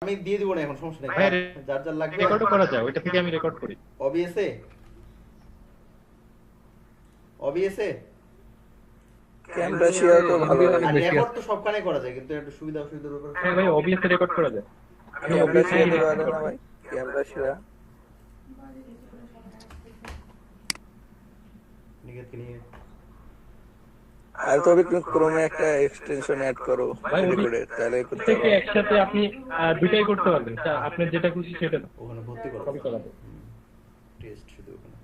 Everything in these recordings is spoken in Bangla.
আমি দিয়ে দিব না এখন, সমস্যা নেই। হ্যাঁ, যার যার লাগবে রেকর্ডও করা যায়, ওইটা থেকে আমি রেকর্ড করি। ওবিএসএ ওবিএসএ ক্যামেরা শেয়ার তো ভালো হয়। আর রেকর্ড তো সবখানে করা যায়, কিন্তু একটু সুবিধা অসুবিধার ব্যাপার। হ্যাঁ ভাই, ওবিএস রেকর্ড করা যায়। আমি ক্যামেরা OBS শেয়ার রেকর্ড ভালো করি। না ভাই, ক্যামেরা শেয়ার। নিকেতকে নিয়ে আর তবে তুমি ক্রোমে একটা এক্সটেনশন অ্যাড করো ভাই, রেকর্ডে, তাহলে করতে থেকে পারো। একসাথে আপনি দুটাই করতে পারবেন। আপনার যেটা খুশি সেটা ওখানে ভর্তি করো, সবই করা যায়। টেস্ট শুধু ওখানে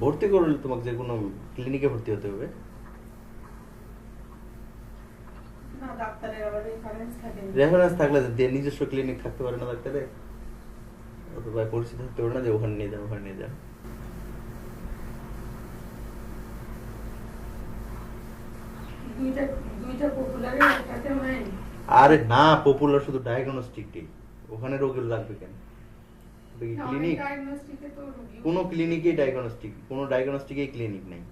ভর্তি করলে তোমাকে যে কোনো ক্লিনিকে ভর্তি হতে হবে। রেফারেন্স থাকলে নিজস্ব ক্লিনিক থাকতে পারে না ডাক্তারের, অথবা পরিচিত থাকতে পারে না যে ওখানে নিয়ে যান, ওখানে নিয়ে যান। আরে না, পপুলার শুধু ডায়াগনস্টিকই, ওখানে রোগীর লাগবে কেন? ক্লিনিক কোনো ক্লিনিকে ডায়াগনস্টিক, কোনো ডায়াগনস্টিকে ক্লিনিক নেই।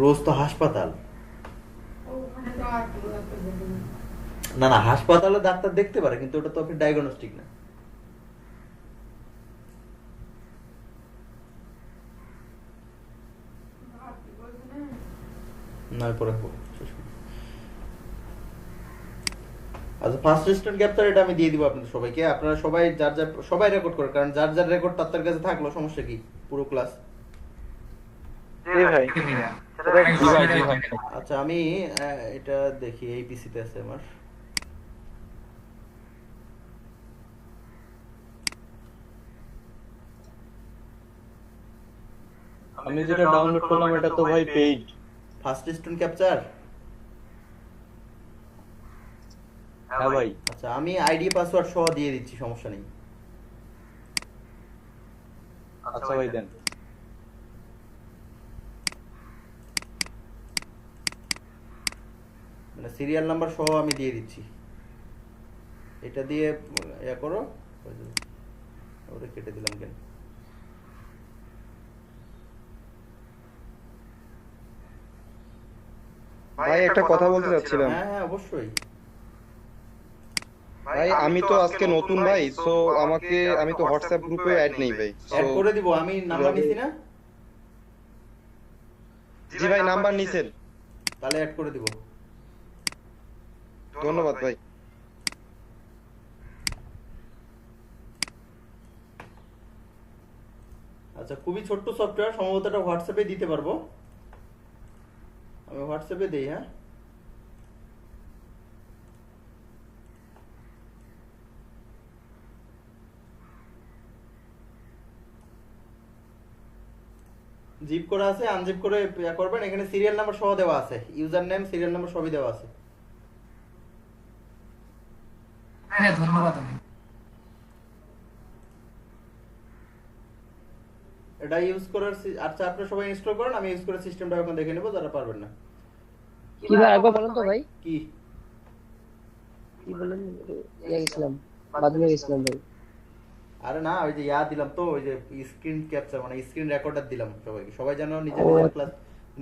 রোজ তো হাসপাতাল, না না হাসপাতালে ডাক্তার দেখতে পারে, কিন্তু ওটা তো আপনি ডায়াগনস্টিক না। না পরে আচ্ছা, ফার্স্ট রেস্টুরেন্ট ক্যাপ্চার এটা আমি দিয়ে দিব আপনাদের সবাইকে। আপনারা সবাই যার যার সবাই রেকর্ড করে, কারণ যার যার রেকর্ড তার কাছে থাকলো সমস্যা কি, পুরো ক্লাস। জি ভাই। আচ্ছা আমি এটা দেখি এই পিসিতে আছে আমার। আমি যেটা ডাউনলোড করলাম এটা তো ভাই পেইড। ফার্স্ট রেস্টুরেন্ট ক্যাপচার, হ্যাঁ ভাই। আচ্ছা আমি আইডি পাসওয়ার্ড সহ দিয়ে দিচ্ছি, সমস্যা নেই। আচ্ছা ভাই দেন। মানে সিরিয়াল নাম্বার সহ আমি দিয়ে দিচ্ছি, এটা দিয়ে ইয়া করো। ওটা কেটে দিলাম কেন? ভাই একটা কথা বলতে চাচ্ছিলাম। হ্যাঁ হ্যাঁ অবশ্যই। ভাই আমি তো আজকে নতুন ভাই, সো আমি তো হোয়াটসঅ্যাপ গ্রুপে অ্যাড নেই ভাই। অ্যাড করে দিব, আমি নাম্বার নিছি না। জি ভাই, নাম্বার নিছেন, তাহলে অ্যাড করে দিব। ধন্যবাদ ভাই। আচ্ছা খুবই ছোট্ট সফটওয়্যার, সম্ভবত এটা হোয়াটসঅ্যাপে দিতে পারবো, আমি হোয়াটসঅ্যাপে দেই। হ্যাঁ জিপ করা আছে, আনজিপ করে ইয়া করবেন। এখানে সিরিয়াল নাম্বার সহ দেওয়া আছে, ইউজার নেম সিরিয়াল নাম্বার সবই দেওয়া আছে। হ্যাঁ ধন্যবাদ। এটা ইউজ করার আচ্ছা আপনারা সবাই ইনস্টল করেন, আমি ইউজ করে সিস্টেমটা এখন দেখে নেব যারা পারবেন না। কি ভাই একবার বলেন তো ভাই, কি কি বলেন? গেছিলাম বাদমে গেছিলাম ভাই। আরে না, ওই যে ইয়া দিলাম তো, ওই যে স্ক্রিন ক্যাপচার মানে স্ক্রিন রেকর্ডার দিলাম সবাইকে। সবাই যেন নিজের ও, নিজের ক্লাস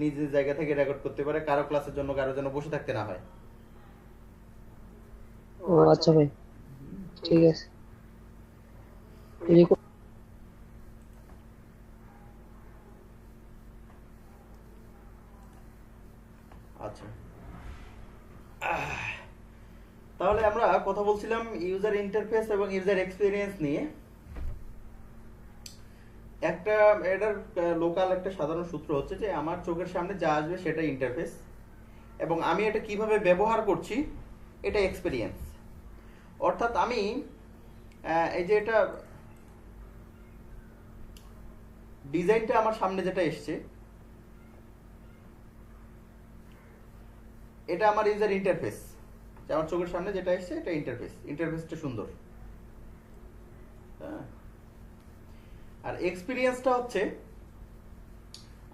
নিজের জায়গা থেকে রেকর্ড করতে পারে, কারো ক্লাসের জন্য কারো জন্য বসে থাকতে না হয়। ও আচ্ছা ভাই, ঠিক আছে। আচ্ছা তাহলে আমরা কথা বলছিলাম ইউজার ইন্টারফেস এবং ইউজার এক্সপিরিয়েন্স নিয়ে। একটা এটার লোকাল একটা সাধারণ সূত্র হচ্ছে যে আমার চোখের সামনে যা আসবে সেটা ইন্টারফেস, এবং আমি এটা কিভাবে ব্যবহার করছি এটা এক্সপিরিয়েন্স। অর্থাৎ আমি এই যে এটা ডিজাইনটা আমার সামনে যেটা এসছে, এটা আমার ইউজার ইন্টারফেস। আমার চোখের সামনে যেটা এসছে এটা ইন্টারফেস, ইন্টারফেসটা সুন্দর। হ্যাঁ, আর এক্সপিরিয়েন্সটা হচ্ছে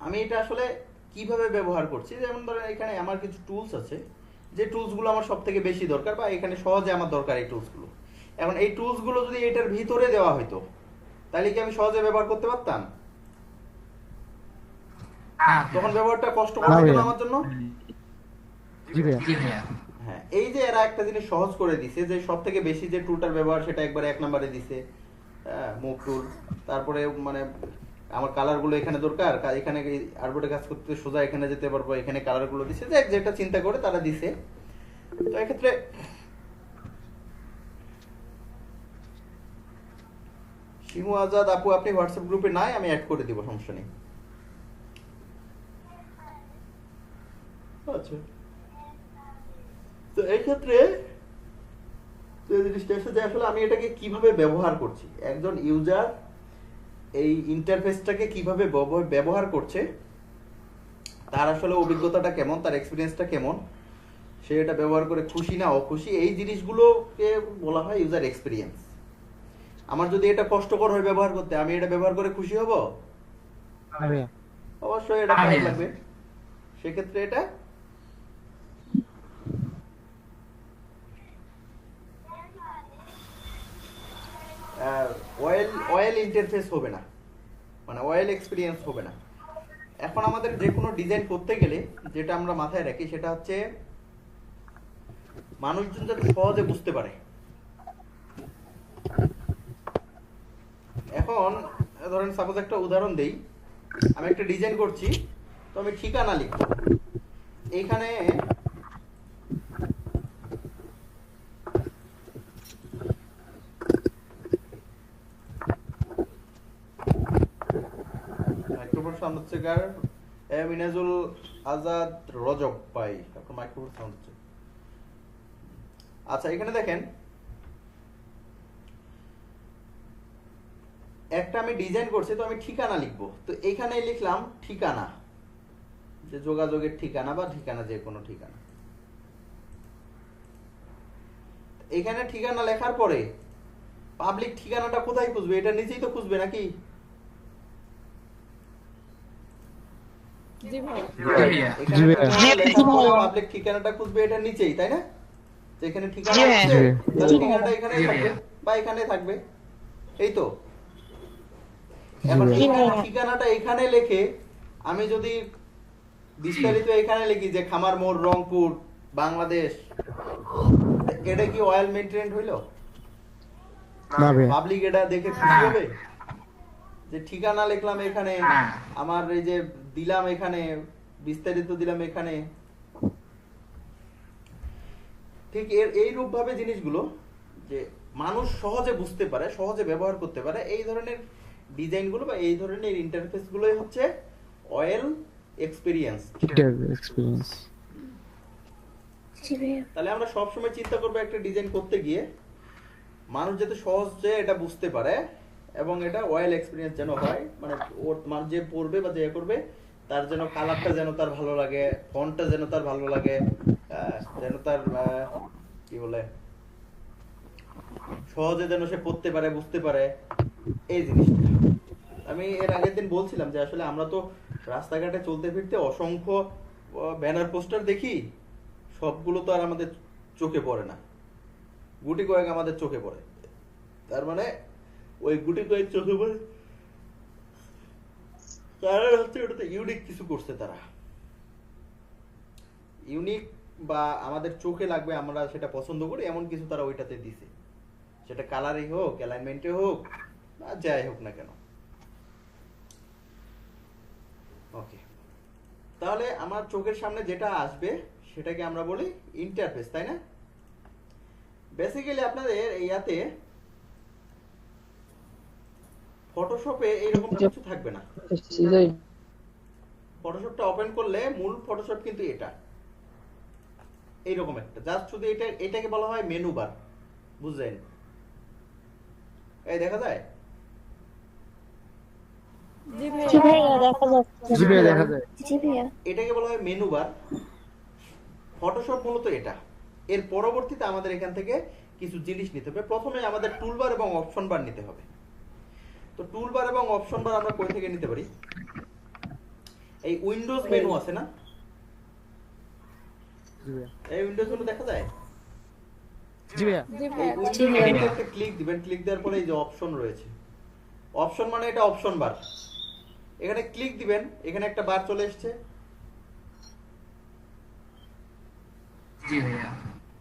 আমি এটা আসলে কিভাবে ব্যবহার করছি। যেমন ধরেন এখানে আমার কিছু টুলস আছে, যে টুলসগুলো আমার সব থেকে বেশি দরকার বা এখানে সহজে আমার দরকার এই টুলসগুলো। এখন এই টুলসগুলো যদি এটার ভিতরে দেওয়া হতো তাহলে কি আমি সহজে ব্যবহার করতে পারতাম? হ্যাঁ তখন ব্যবহারটা কষ্টকর লাগে না আমার জন্য? জি ভাইয়া হ্যাঁ, এই যে এরা একটা জিনিস সহজ করে দিছে যে সব থেকে বেশি যে টুলটার ব্যবহার সেটা একবারে 1 নম্বরে দিছে, মুভ টুল। তারপরে মানে আমার কালার গুলো এখানে দরকার, এখানে আরবোর্ডে কাজ করতে সোজা এখানে যেতে পারবো, এখানে কালার গুলো দিছে, যে যেটা চিন্তা করে তারা দিছে। তো এক্ষেত্রে শিমু আজাদ আপু আপনি হোয়াটসঅ্যাপ গ্রুপে নাই, আমি অ্যাড করে দিব, সমস্যা নেই। আচ্ছা, তো এই ক্ষেত্রে যে জিনিসটা এসে যে আসলে আমি এটাকে কিভাবে ব্যবহার করছি, একজন ইউজার এই ইন্টারফেসটাকে কিভাবে ব্যবহার করছে, তার আসলে অভিজ্ঞতাটা কেমন, তার এক্সপিরিয়েন্সটা কেমন, সে এটা ব্যবহার করে খুশি না অখুশি, এই জিনিসগুলোকে বলা হয় ইউজার এক্সপিরিয়েন্স। আমার যদি এটা কষ্টকর হয় ব্যবহার করতে, আমি এটা ব্যবহার করে খুশি হব? অবশ্যই এটা খারাপ লাগবে। সেক্ষেত্রে এটা অয়েল ইন্টারফেস হবে না, মানে অয়েল এক্সপিরিয়েন্স হবে না। এখন আমাদের যে কোনো ডিজাইন করতে গেলে যেটা আমরা মাথায় রাখি সেটা হচ্ছে মানুষজন যাতে সহজে বুঝতে পারে। এখন ধরেন সাপোজ একটা উদাহরণ দেই, আমি একটা ডিজাইন করছি, তো আমি ঠিকানা লিখব, এইখানে মাইক্রোফোন সাউন্ড হচ্ছে কার? মিনাজুল আজাদ রজব ভাই, আপনার মাইক্রোফোন সাউন্ড হচ্ছে। আচ্ছা, এখানে দেখেন একটা আমি ডিজাইন করছি, তো আমি ঠিকানা লিখবো, তো এইখানে লিখলাম ঠিকানা, যে যোগাযোগের ঠিকানা বা ঠিকানা, যে কোনো ঠিকানা। এখানে ঠিকানা লেখার পরে পাবলিক ঠিকানাটা কোথায় খুঁজবে? এটা নিচেই তো খুঁজবে নাকি? পাবলিক ঠিকানাটা খুঁজবে এটা নিচেই, তাই না? তো এখানে ঠিকানা আছে, তাহলে ঠিকানাটা এখানেই থাকবে বা এখানে থাকবে, এই তো। এখন ঠিকানাটা এখানে লিখে আমি যদি বিস্তারিত এখানে লিখি যে খামার মোড়, রংপুর, বাংলাদেশ, এটা কি অয়েল মেইনটেইন হইলো? পাবলিক এটা দেখে খুশি হবে যে ঠিকানা লিখলাম এখানে, আমার এই যে দিলাম এখানে, বিস্তারিত দিলাম এখানে। ঠিক এইরূপ ভাবে জিনিসগুলো যে মানুষ সহজে বুঝতে পারে, সহজে ব্যবহার করতে পারে, এই ধরনের ডিজাইনগুলো বা এই ধরনের ইন্টারফেস গুলোই হচ্ছে অয়েল এক্সপিরিয়েন্স। তাহলে আমরা সবসময় চিন্তা করবো একটা ডিজাইন করতে গিয়ে মানুষ যাতে সহজে এটা বুঝতে পারে এবং এটা অয়েল এক্সপিরিয়েন্স যেন হয়, মানে ওর মানুষ যে পড়বে বা যে করবে তার যেন কালারটা যেন তার ভালো লাগে, ফন্টটা যেন তার ভালো লাগে, যেন তার কি বলে সহজে যেন সে পড়তে পারে, বুঝতে পারে, এই জিনিসটা। আমি এর আগের দিন বলছিলাম যে আসলে আমরা তো রাস্তাঘাটে চলতে ফিরতে অসংখ্য ব্যানার পোস্টার দেখি, সবগুলো তো আর আমাদের চোখে পড়ে না, গুটি কয়েক আমাদের চোখে পড়ে। তার মানে ওই গুটি কয়েক চোখে পড়ে তারা হচ্ছে ওটাতে ইউনিক কিছু করছে, তারা ইউনিক বা আমাদের চোখে লাগবে, আমরা সেটা পছন্দ করি এমন কিছু তারা ওইটাতে দিছে, সেটা কালারই হোক, অ্যালাইনমেন্টে হোক, বা যাই হোক না কেন। ওকে, তাহলে আমার চোখের সামনে যেটা আসবে সেটাকে আমরা বলি ইন্টারফেস, তাই না? বেসিক্যালি আপনাদের ইয়াতে ফটোশপে এইরকম কিছু থাকবে না। ফটোশপটা ওপেন করলে মূল ফটোশপ কিন্তু এটা এইরকম একটা, জাস্ট শুধু এটাকে বলা হয় মেনু বার, বুঝলেন? এই দেখা যায়, এটাকে বলা হয় মেনু বার। ফটোশপ মূলত এটা। এর পরবর্তীতে আমাদের এখান থেকে কিছু জিনিস নিতে হবে। প্রথমে আমাদের টুলবার এবং অপশন বার নিতে হবে। তো টুলবার এবং অপশন বার আমরা কই থেকে নিতে পারি? এই উইন্ডোজ মেনু আছে না, এই উইন্ডোজ মেনু দেখা যায়, জি ভাইয়া, এই উইন্ডোজ মেনুতে ক্লিক দিবেন, ক্লিক দেওয়ার পরে এই যে অপশন রয়েছে, অপশন মানে এটা অপশন বার। এখানে ক্লিক দিবেন, এখানে একটা বার চলে এসেছে। জি ভাইয়া।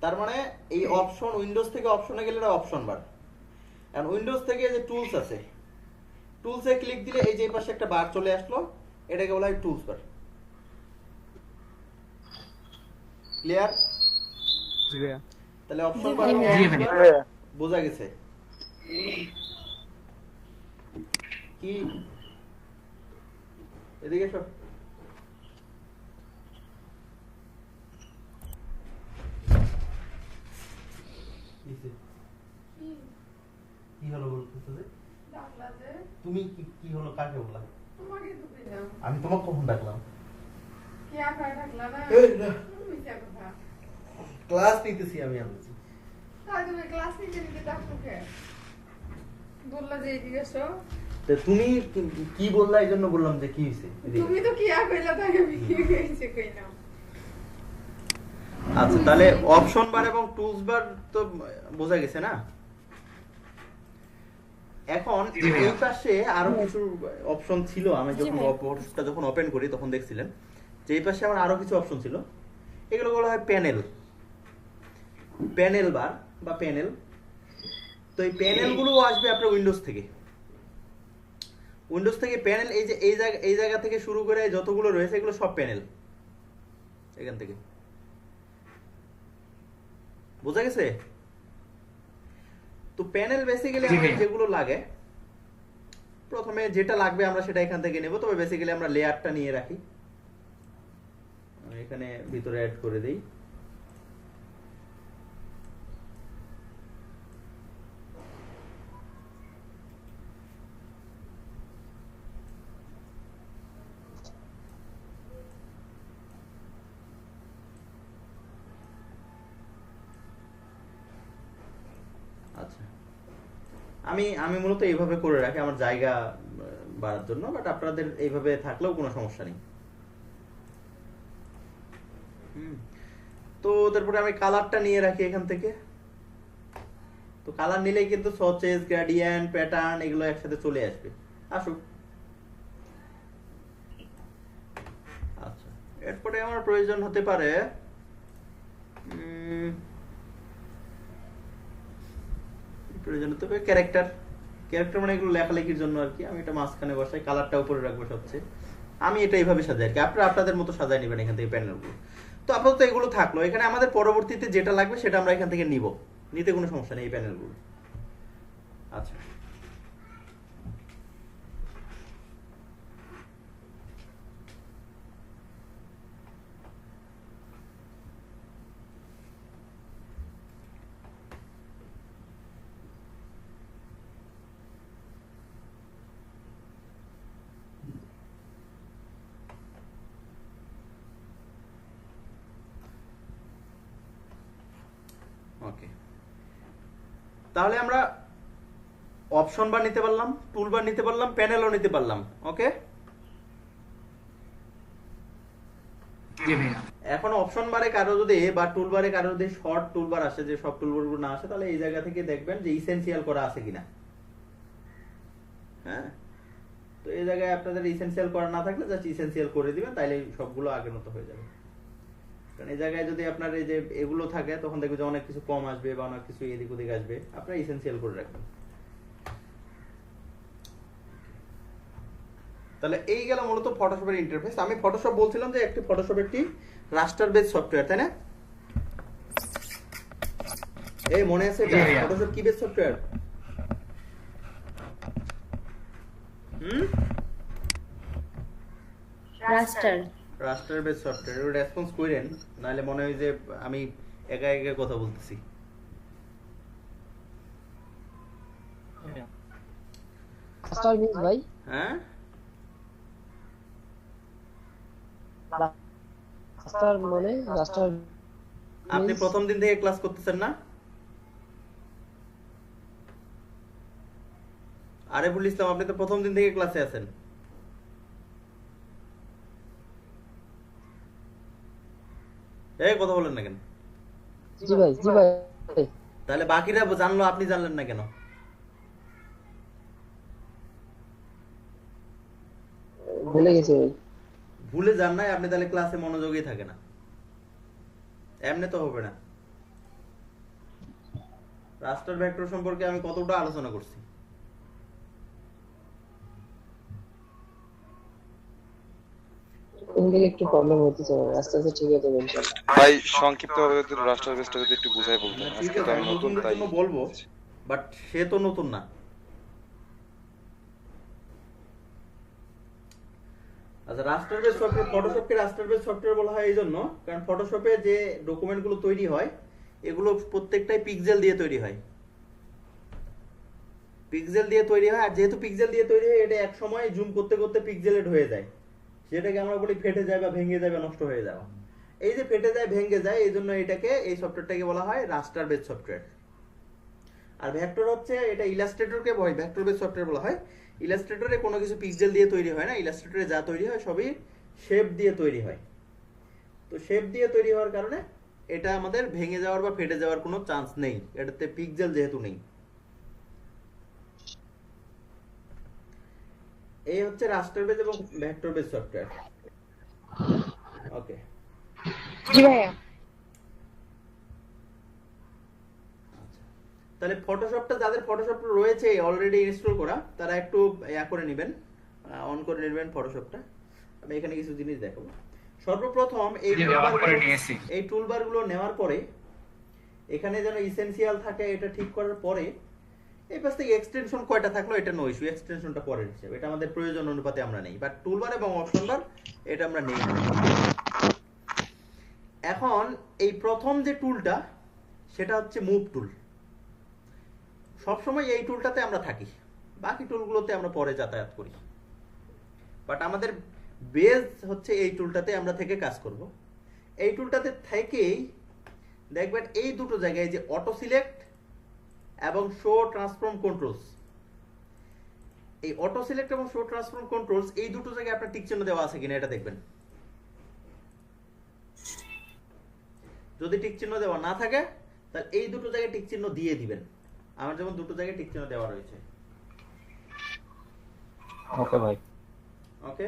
তার মানে এই অপশন, উইন্ডোজ থেকে অপশনে গেলে এটা অপশন বার। আর উইন্ডোজ থেকে যে টুলস আছে, টুলসে ক্লিক দিলে এই যে এই পাশে একটা বার চলে আসলো, এটাকে বলা হয় টুলস বার। ক্লিয়ার? তাহলে অপশন বার জি ভাইয়া। বোঝা গেছে কি? এদিকে সব কি হলো বলতেছো যে? তুমি কি হলো, কাকে বললা? আমি তোমাকে কখন ডাকলাম? এই না, ক্লাস নিতেছি আমি। তুমি কি বললা, এই জন্য বললাম যে কি হয়েছে। আচ্ছা, তাহলে অপশন বার এবং টুলস বার তো বোঝা গেছে না? এখন এই পাশে আরো কিছু অপশন ছিল। আমি যখন ওপেন করি তখন দেখছিলেন যে এই পাশে আমার আরো কিছু অপশন ছিল। এগুলো বলা হয় প্যানেল, প্যানেল বার বা প্যানেল। তো এই প্যানেল গুলো আসবে আপনার উইন্ডোজ থেকে। উইন্ডোজ থেকে প্যানেল, এই যে এই জায়গা থেকে শুরু করে যতগুলো রয়েছে এগুলো সব প্যানেল। এখান থেকে বোঝা গেছে? তো প্যানেল বেসিক্যালি আমাদের যেগুলো লাগে, প্রথমে যেটা লাগবে আমরা সেটা এখান থেকে নেব। তবে বেসিক্যালি আমরা লেয়ারটা নিয়ে রাখি, এখানে ভিতরে অ্যাড করে দেই। আচ্ছা, আমি মূলত এইভাবে করে রাখি আমার জায়গা বাড়ার জন্য, বাট আপনাদের এইভাবে থাকলেও কোনো সমস্যা নেই। তো তারপরে আমি কালারটা নিয়ে রাখি এখান থেকে। তো কালার নিলেই কিন্তু সচেস, গ্রেডিয়েন্ট, প্যাটার্ন এগুলো একসাথে চলে আসবে। আসুক। আচ্ছা, এরপরে আমার প্রয়োজন হতে পারে ক্যারেক্টার। ক্যারেক্টার মানে এগুলো লেখালেখির জন্য আর কি। আমি এটা মাঝখানে বসাই, কালারটা উপরে রাখবো সবচেয়ে। আমি এটা এইভাবে সাজাই আর কি। আপনারা আপনাদের মতো সাজাই নেবেন এখান থেকে প্যানেলগুলো। তো আপাতত এগুলো থাকলো। এখানে আমাদের পরবর্তীতে যেটা লাগবে সেটা আমরা এখান থেকে নিব, নিতে কোনো সমস্যা নেই এই প্যানেলগুলো। আচ্ছা, ওকে। তাহলে আমরা অপশন বার নিতে পারলাম, টুল বার নিতে পারলাম, প্যানেলও নিতে পারলাম। ওকে, এখন অপশন বারে কারো যদি বা টুল বারে কারো যদি শর্ট টুলবার আসে, যে সব টুলবার গুলো না আসে, তাহলে এই জায়গা থেকে দেখবেন যে ইসেনশিয়াল করা আছে কিনা। হ্যাঁ, তো এই জায়গায় আপনাদের ইসেনশিয়াল করা না থাকলে জাস্ট ইসেনশিয়াল করে দিবেন, তাইলে সবগুলো আগের মতো হয়ে যাবে। কারণ এই জায়গায় যদি আপনার এই যে এগুলো থাকে তখন দেখবেন যে অনেক কিছু কম আসবে বা অনেক কিছু এদিক ওদিক আসবে। আপনারা ইসেনশিয়াল করে রাখবেন। তাহলে এই গেল মূলত ফটোশপের ইন্টারফেস। আমি ফটোশপ বলছিলাম যে একটি ফটোশপ একটি রাস্টার বেস সফটওয়্যার, তাই না? এই মনে আছে ফটোশপ কি বেস সফটওয়্যার? রাস্টার বেস সফটওয়্যার। এর রেসপন্স করেন, নাহলে মনে হয় যে আমি একা একা কথা বলতেছি। রাস্টার মিন্স ভাই? হ্যাঁ, রাস্টার মানে রাস্টার আপনি প্রথম দিন থেকে ক্লাস করতেছেন না? আরিফুল ইসলাম, আপনি তো প্রথম দিন থেকে ক্লাসে আছেন। এই কথা বলেন না কেন? জি ভাই, জি ভাই। তাহলে বাকিরা জানলো, আপনি জানলেন না কেন? ভুলে গেছি ভাই। ভুলে যান নাই আপনি, তাহলে ক্লাসে মনোযোগই থাকে না, এমনি তো হবে না। রাস্টার ভেক্টর সম্পর্কে আমি কতটা আলোচনা করছি। ওখান থেকে একটু প্রবলেম হতেছে ভাই, আস্তে আস্তে ঠিক হয়ে যাবে ইনশাআল্লাহ। ভাই সংক্ষিপ্ত ভাবে যদি রাস্টার বেসটা যদি একটু বুঝাই বলতেন, না, ঠিক আজকে তো আছে, আমি আমি নতুন নতুনদের তাই। জন্য বলবো, বাট সে তো নতুন না। আচ্ছা, রাস্টার বেস সফটওয়্যার, ফটোশপকে রাস্টার বেস সফটওয়্যার বলা হয় এই জন্য কারণ ফটোশপে যে ডকুমেন্টগুলো তৈরি হয় এগুলো প্রত্যেকটাই পিক্সেল দিয়ে তৈরি হয়। পিক্সেল দিয়ে তৈরি হয়, আর যেহেতু পিক্সেল দিয়ে তৈরি হয় এটা এক সময় জুম করতে করতে পিক্সেলেট হয়ে যায়, যেটাকে আমরা বলি ফেটে যায় বা ভেঙে যায় বা নষ্ট হয়ে যাওয়া। এই যে ফেটে যায় ভেঙে যায়, এই জন্য এটাকে, এই সফটওয়্যারটাকে বলা হয় রাস্টার বেস সফটওয়্যার। আর ভেক্টর হচ্ছে, এটা ইলাস্ট্রেটরকে ভেক্টর বেস সফটওয়্যার বলা হয়। ইলাস্ট্রেটরে কোনো কিছু পিক্সেল দিয়ে তৈরি হয় না, ইলাস্ট্রেটরে যা তৈরি হয় সবই শেপ দিয়ে তৈরি হয়। তো শেপ দিয়ে তৈরি হওয়ার কারণে এটা আমাদের ভেঙে যাওয়ার বা ফেটে যাওয়ার কোনো চান্স নেই, এটাতে পিক্সেল যেহেতু নেই। এই হচ্ছে রাস্টার বেস এবং ভেক্টর বেস সফটওয়্যার। ওকে, জি ভাইয়া। তাহলে ফটোশপটা, যাদের ফটোশপ রয়েছে অলরেডি ইনস্টল করা, তারা একটু ইয়া করে নেবেন, অন করে নেবেন ফটোশপটা। আমি এখানে কিছু জিনিস দেখাবো। সর্বপ্রথম এই জি, অন করে নিয়েছি। এই টুলবার গুলো নেওয়ার পরে এখানে যেন ইসেনশিয়াল থাকে, এটা ঠিক করার পরে এই পাশ থেকে এক্সটেনশন কয়টা থাকলো এটা নো ইস্যু, এক্সটেনশনটা পরের হিসেবে, এটা আমাদের প্রয়োজন অনুপাতে আমরা নেই, বাট টুলবার এবং অপশন বার এটা আমরা নেই না। এখন এই প্রথম যে টুলটা সেটা হচ্ছে মুভ টুল। সবসময় এই টুলটাতে আমরা থাকি, বাকি টুলগুলোতে আমরা পরে যাতায়াত করি, বাট আমাদের বেস হচ্ছে এই টুলটাতে আমরা থেকে কাজ করব। এই টুলটাতে থেকেই দেখবেন এই দুটো জায়গায় যে অটো সিলেক্ট এবং শো ট্রান্সফর্ম কন্ট্রোলস, এই অটো সিলেক্ট এবং শো ট্রান্সফর্ম কন্ট্রোলস এই দুটো জায়গায় আপনার টিক চিহ্ন দেওয়া আছে কিনা এটা দেখবেন। যদি টিক চিহ্ন দেওয়া না থাকে তাহলে এই দুটো জায়গায় টিক চিহ্ন দিয়ে দিবেন। আমার যেমন দুটো জায়গায় টিক চিহ্ন দেওয়া রয়েছে। ওকে ভাই। ওকে,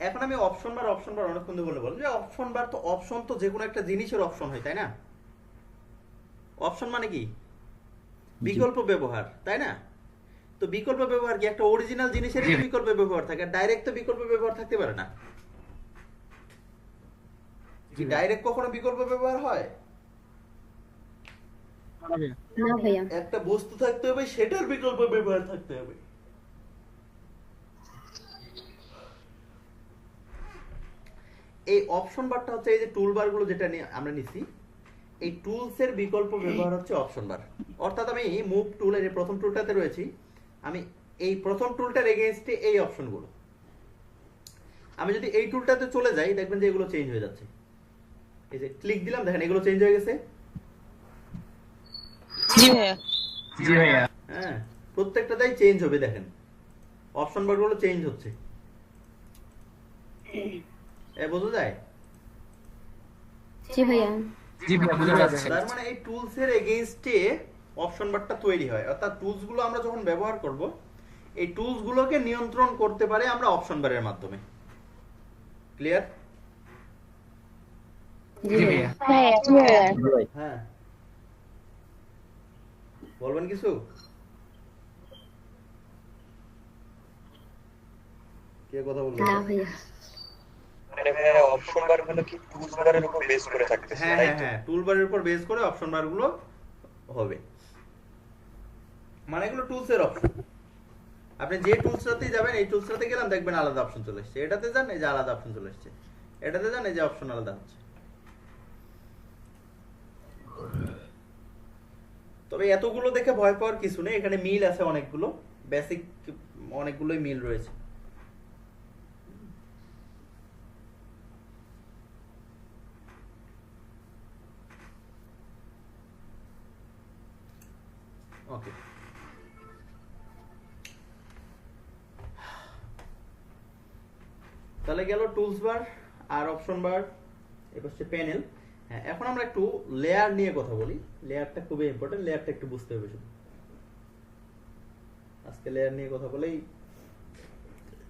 এখন আমি অপশন বার অনেকক্ষণ ধরে বললাম যে অপশন বার তো, অপশন তো যে কোনো একটা জিনিসের অপশন হয়, তাই না? অপশন মানে কি? বিকল্প ব্যবহার, তাই না? তো বিকল্প ব্যবহার কি একটা অরিজিনাল জিনিসের বিকল্প ব্যবহার থাকে, ডাইরেক্ট তো বিকল্প ব্যবহার থাকতে পারে না। কি ডাইরেক্ট কখনো বিকল্প ব্যবহার হয়? না ভাইয়া। একটা বস্তু থাকতে হবে, সেটার বিকল্প ব্যবহার থাকতে হবে। এই অপশন বারটা হচ্ছে এই যে টুল বার গুলো যেটা আমরা নিছি, এই টুলস এর বিকল্প ব্যবহার হচ্ছে অপশন বার। অর্থাৎ আমি মুভ টুলের এই প্রথম টুলটাতে রয়েছি, আমি এই প্রথম টুলটার এগেইনস্টে এই অপশনগুলো, আমি যদি এই টুলটাতে চলে যাই দেখবেন যে এগুলো চেঞ্জ হয়ে যাচ্ছে। এই যে ক্লিক দিলাম, দেখেন এগুলো চেঞ্জ হয়ে গেছে। জি ভাইয়া। জি ভাইয়া। হ্যাঁ, প্রত্যেকটাতেই চেঞ্জ হবে, দেখেন অপশন বার গুলো চেঞ্জ হচ্ছে। বোঝা যায়? জি ভাইয়া। জি ভাইয়া, বুঝা যাচ্ছে। তার মানে এই টুলস এর এগেইনস্টে অপশন বারটা তৈরি হয়, অর্থাৎ টুলস গুলো আমরা যখন ব্যবহার করব এই টুলস গুলোকে নিয়ন্ত্রণ করতে পারে আমরা অপশন বারের মাধ্যমে। ক্লিয়ার? জি ভাইয়া। হ্যাঁ, জি ভাইয়া। হ্যাঁ, বলবেন কিছু? কে কথা বলবেন? না ভাইয়া। অপশন বার গুলো কি টুলস বারের উপর বেস করে থাকতেছে? হ্যাঁ হ্যাঁ হ্যাঁ, টুল বারের উপর বেস করে অপশন বার গুলো হবে, মানে এগুলো টুলস এর অপশন। আপনি যে টুলসটাতেই যাবেন, এই টুলসটাতে গেলাম দেখবেন আলাদা অপশন চলে এসেছে, এটাতে যান এই যে আলাদা অপশন চলে এসেছে, এটাতে যান এই যে অপশন আলাদা হচ্ছে। তবে এতগুলো দেখে ভয় পাওয়ার কিছু নেই, এখানে মিল আছে অনেকগুলো, বেসিক অনেকগুলোই মিল রয়েছে। ওকে, তাহলে গেল টুলস বার আর অপশন বার, এবার হচ্ছে প্যানেল। হ্যাঁ, এখন আমরা একটু লেয়ার নিয়ে কথা বলি। লেয়ারটা খুবই ইম্পর্টেন্ট, লেয়ারটা একটু বুঝতে হবে শুধু। আজকে লেয়ার নিয়ে কথা বলেই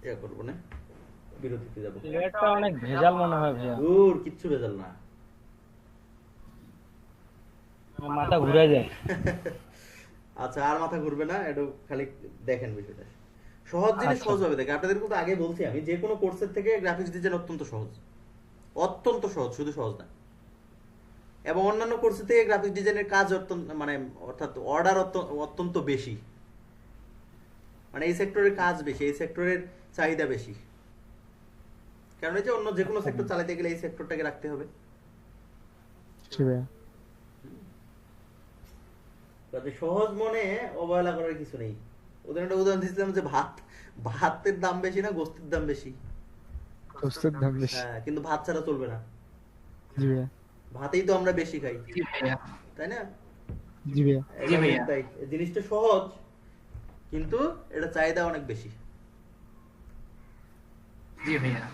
ইয়া করবো না। বিরতিতে যাব। লেয়ারটা অনেক ভেজাল মনে হয় ভাইয়া, দূর, কিচ্ছু ভেজাল না। মাথা ঘুরে যায়। আচ্ছা, আর মাথা ঘুরবে না, একটু খালি দেখেন বিষয়টা। সহজ জিনিস আচ্ছা। সহজ হবে দেখে, আপনাদের কিন্তু আগে বলছি আমি, যে কোনো কোর্সের থেকে গ্রাফিক্স ডিজাইন অত্যন্ত সহজ, অত্যন্ত সহজ, শুধু সহজ না। এবং অন্যান্য কোর্সের থেকে গ্রাফিক্স ডিজাইনের কাজ অত্যন্ত, মানে অর্থাৎ অর্ডার অত্যন্ত বেশি, মানে এই সেক্টরের কাজ বেশি, এই সেক্টরের চাহিদা বেশি। কারণ এই যে অন্য যে কোনো সেক্টর চালাতে গেলে এই সেক্টরটাকে রাখতে হবে। কাজে সহজ মনে অবহেলা করার কিছু নেই। ওদের একটা উদাহরণ দিয়েছিলাম যে ভাতের দাম বেশি না গোস্তের দাম বেশি? গোস্তের দাম বেশি। হ্যাঁ, কিন্তু ভাত ছাড়া চলবে না। জি ভাইয়া। ভাতেই তো আমরা বেশি খাই, জি ভাইয়া। তাই না? জি ভাইয়া। জি ভাইয়া। তাই জিনিসটা সহজ, কিন্তু এটা চাহিদা অনেক বেশি। জি ভাইয়া।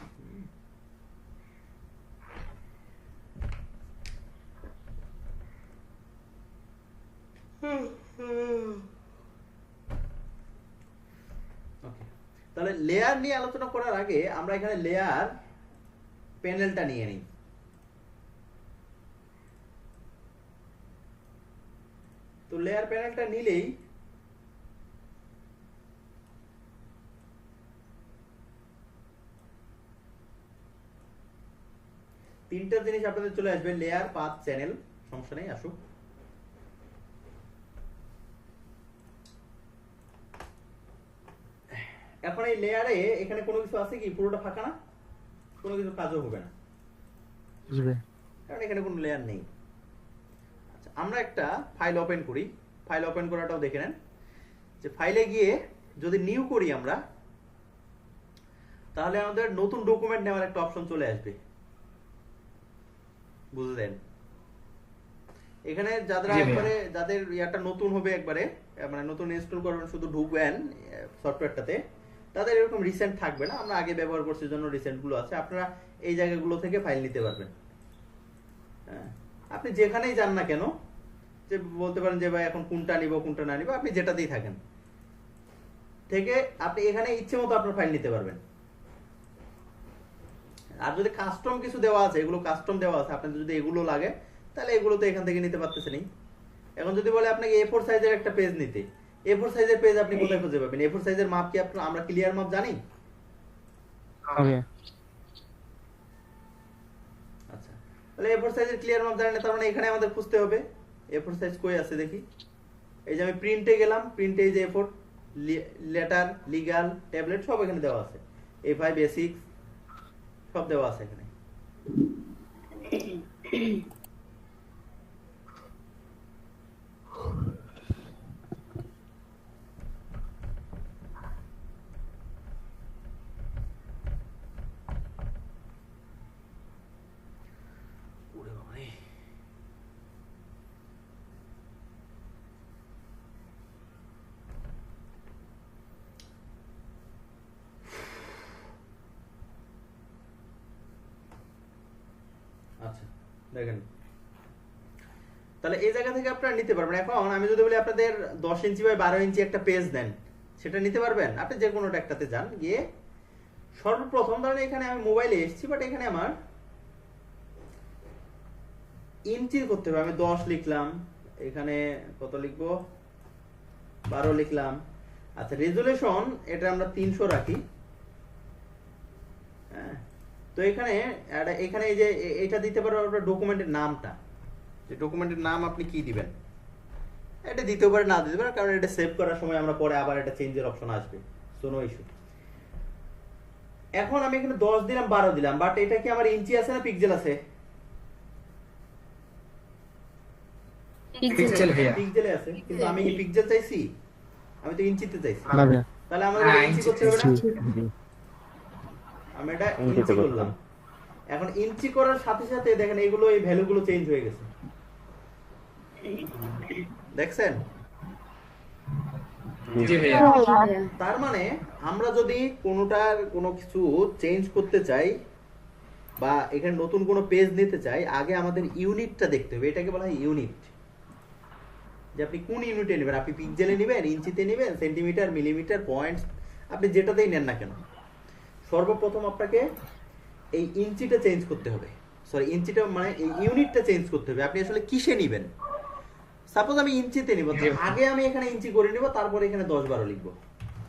Okay. তাহলে লেয়ার নিয়ে আলোচনা করার আগে আমরা এখানে লেয়ার প্যানেলটা নিয়ে নিই। তো লেয়ার প্যানেলটা নিলেই তিনটা জিনিস আপনাদের চলে আসবে, লেয়ার, পাথ, চ্যানেল। সমস্যা নেই, আসুক। এখন এই লেয়ারে এখানে কোনো কিছু আছে কি? পুরোটা ফাঁকা না, কোনো কিছু কাজও হবে না, জি ভাইয়া। কারণ এখানে কোনো লেয়ার নেই। আচ্ছা, আমরা একটা ফাইল ওপেন করি। ফাইল ওপেন করাটাও দেখে নেন যে ফাইলে গিয়ে যদি নিউ করি আমরা, তাহলে আমাদের নতুন ডকুমেন্ট নেওয়ার একটা অপশন চলে আসবে, বুঝলেন? এখানে যারা জি ভাইয়া। একবারে, যাদের ইয়াটা নতুন হবে, একবারে মানে নতুন ইনস্টল করবেন, শুধু ঢুকবেন সফটওয়্যারটাতে, তাদের এরকম রিসেন্ট থাকবে না। আমরা আগে ব্যবহার করছি জন্য রিসেন্ট গুলো আছে, আপনারা এই জায়গাগুলো থেকে ফাইল নিতে পারবেন। হ্যাঁ, আপনি যেখানেই যান না কেন, যে বলতে পারেন যে ভাই এখন কোনটা নিব কোনটা না নিব, আপনি যেটাতেই থাকেন থেকে আপনি এখানে ইচ্ছে মতো আপনার ফাইল নিতে পারবেন। আর যদি কাস্টম কিছু দেওয়া আছে, এগুলো কাস্টম দেওয়া আছে, আপনাদের যদি এগুলো লাগে তাহলে এগুলো তো এখান থেকে নিতে পারতেছেনই। এখন যদি বলে আপনাকে A4 সাইজের একটা পেজ নিতে, A4 সাইজের পেজ আপনি কোথায় খুঁজে পাবেন? A4 সাইজের মাপ কি আমরা ক্লিয়ার মাপ জানি? হ্যাঁ ভাইয়া। আচ্ছা, তাহলে A4 সাইজের ক্লিয়ার মাপ জানেন না, তার মানে এখানে আমাদের খুঁজতে হবে A4 সাইজ কই আছে দেখি। এই যে আমি প্রিন্টে গেলাম, প্রিন্টে এই যে A4, লেটার, লিগ্যাল, ট্যাবলেট সব এখানে দেওয়া আছে, A5, A6 সব দেওয়া আছে এখানে। ওরে বাবা রে। আচ্ছা, দেখেন, তাহলে এই জায়গা থেকে আপনারা নিতে পারবেন। এখন আমি যদি বলি আপনাদের 10 ইঞ্চি বাই 12 ইঞ্চি একটা পেজ দেন, সেটা নিতে পারবেন? আপনি যে কোনোটা একটাতে যান, গিয়ে সর্বপ্রথম ধরেন এখানে আমি মোবাইলে এসেছি, বাট এখানে আমার ইঞ্চি করতে হবে। আমি 10 লিখলাম, এখানে কত লিখবো? 12 লিখলাম। আচ্ছা, রেজুলেশন এটা আমরা 300 রাখি। হ্যাঁ, তো এখানে এখানে এই যে এটা দিতে পারো ডকুমেন্টের নামটা, যে ডকুমেন্টের নাম আপনি কি দিবেন, এটা দিতে পারে না দিতে পারে, কারণ এটা সেভ করার সময় আমরা পরে আবার এটা চেঞ্জের অপশন আসবে, সো নো ইস্যু। এখন আমি এখানে 10 দিলাম, 12 দিলাম, বাট এটা কি আমার ইঞ্চি আছে না পিক্সেল আছে? পিক্সেল ভাইয়া। পিক্সেলে আছে, কিন্তু আমি কি পিক্সেল চাইছি? আমি তো ইঞ্চিতে চাইছি। না ভাইয়া। তাহলে আমাদের হ্যাঁ, ইঞ্চি করতে হবে না? আমি এটা ইঞ্চি করলাম। এখন ইঞ্চি করার সাথে সাথে দেখেন এগুলো, এই ভ্যালুগুলো চেঞ্জ হয়ে গেছে, দেখছেন? জি ভাইয়া। তার মানে আমরা যদি কোনোটার কোনো কিছু চেঞ্জ করতে চাই বা এখানে নতুন কোনো পেজ নিতে চাই, আগে আমাদের ইউনিটটা দেখতে হবে। এটাকে বলা হয় ইউনিট, যে আপনি কোন ইউনিটে নেবেন। আপনি পিক্সেলে নেবেন, ইঞ্চিতে নেবেন, সেন্টিমিটার, মিলিমিটার, পয়েন্টস, আপনি যেটাতেই নেন না কেন, সর্বপ্রথম আপনাকে এই ইঞ্চিটা চেঞ্জ করতে হবে, সরি ইঞ্চিটা মানে এই ইউনিটটা চেঞ্জ করতে হবে। আপনি আসলে কিসে নেবেন? সাপোজ আমি ইঞ্চিতে নিব, আগে আমি এখানে ইঞ্চি করে নিব, তারপরে এখানে 10-12 লিখব।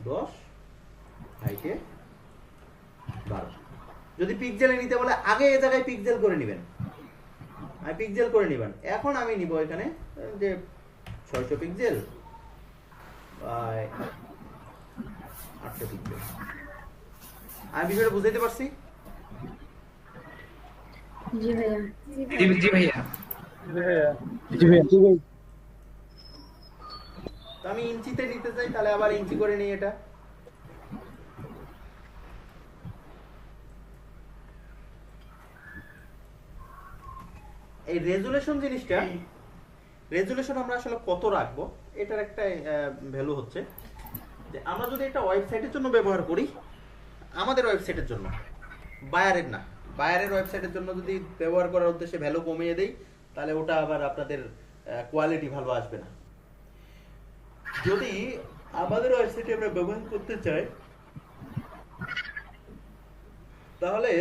10 হাইটে 12। যদি পিক্সেলে নিতে বলে আগে এই জায়গায় পিক্সেল করে নেবেন, আমি পিক্সেল করে নেবেন। এখন আমি নিব এখানে যে 600 পিক্সেল বাই 800 পিক্সেল। আমি বিষয়টা বুঝাইতে পারছি? जी भैया जी भैया जी भैया তো আমি ইঞ্চিতে নিতে চাই, তাহলে আবার ইঞ্চি করে নিই এটা। এই রেজুলেশন জিনিসটা, রেজুলেশন আমরা আসলে কত রাখবো এটার একটা ভ্যালু হচ্ছে যে আমরা যদি এটা ওয়েবসাইটের জন্য ব্যবহার করি, আমাদের ওয়েবসাইটের জন্য, বায়ারের না, বায়ারের ওয়েবসাইটের জন্য যদি ব্যবহার করার উদ্দেশ্যে ভ্যালু কমিয়ে দেই, তাহলে ওটা আবার আপনাদের কোয়ালিটি ভালো আসবে না। যদি আমাদের ওয়েবসাইটে আমরা ব্যবহার করতে চাই, তাহলে